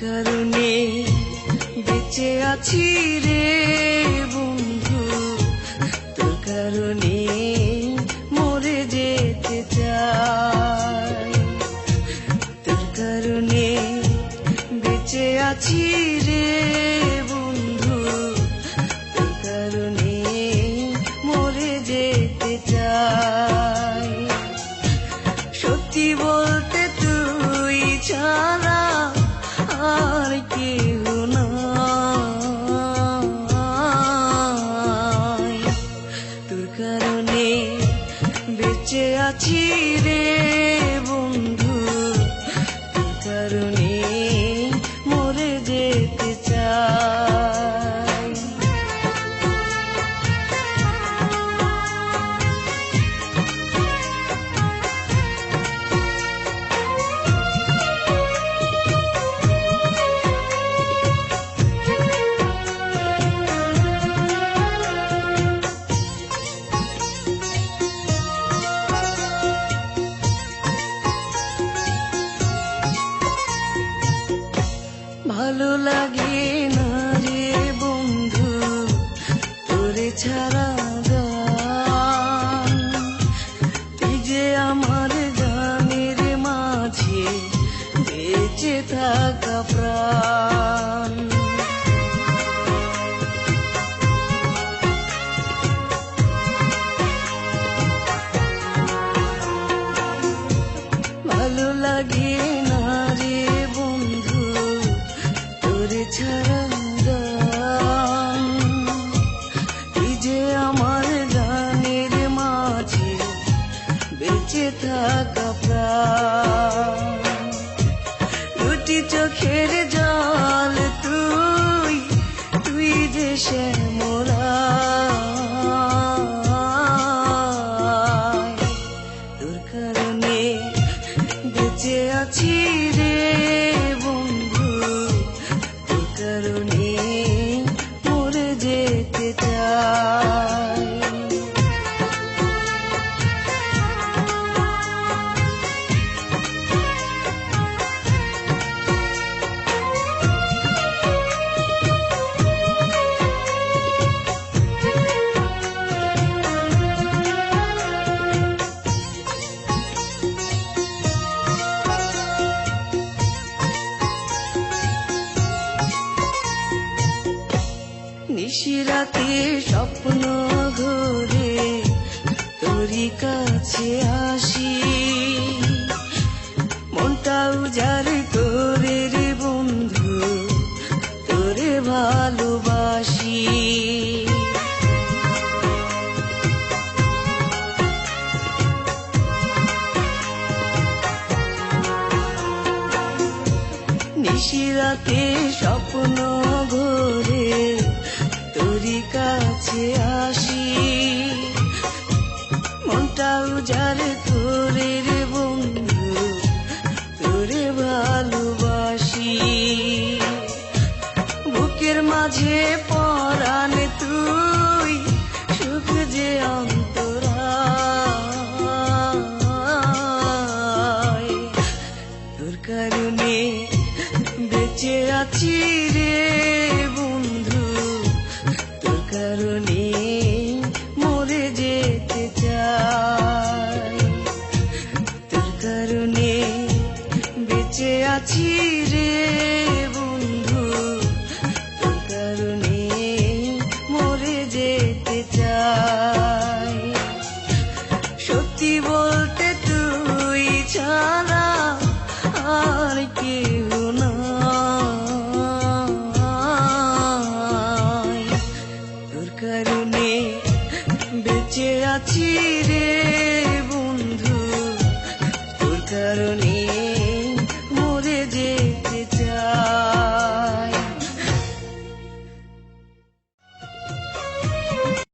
কারণে বেঁচে আছি রে বন্ধু, তোর কারণে মরে যেতে চাই। তোর কারণে বেঁচে আছি রে বন্ধু, তোর কারণে মরে যেতে চাই। সত্যি বলতে তুই ছাড়া আর কেউ নাই। তোর কারণে বেঁচে আছি রে বন্ধু, তোর কারণে মরে যেতে চাই। ভালো লাগে না রে বন্ধু তোরে ছাড়া গান, তুই যে আমার গানের মাঝে বেঁচে থাকা প্রাণ। ভালো লাগে না রে বন্ধু তোরে ছাড়া গান, তুই যে আমার গানের মাঝে বেঁচে থাকা প্রাণ। দুটি চোখের জল তুই, তুই যে শ্যামলায়। তোর কারণে বেঁচে আছি রে বন্ধু, তোর কারণে মরে যেতে চাই। নিশিরাতে স্বপ্ন ঘুরে তোরই কাছে আসি, মনটা উজাড় করে রে বন্ধু তোরে ভালোবাসি। নিশিরাতে স্বপ্ন ঘুরে তোরই কাছে আসি, মনটা উজাড় করে রে বন্ধু তোরে ভালোবাসি। বুকের মাঝে পরাণ তুই, সুখ যে অন্তরায়। তোর কারণে বেঁচে আছি রে বন্ধু, তোর কারণে মরে যেতে চাই। তোর কারণে বেঁচে আছি রে বন্ধু, তোর কারণে মরে যেতে চাই। সত্যি বলতে তুই ছাড়া আর কেউ নাই। তোর কারণে বেঁচে আছি রে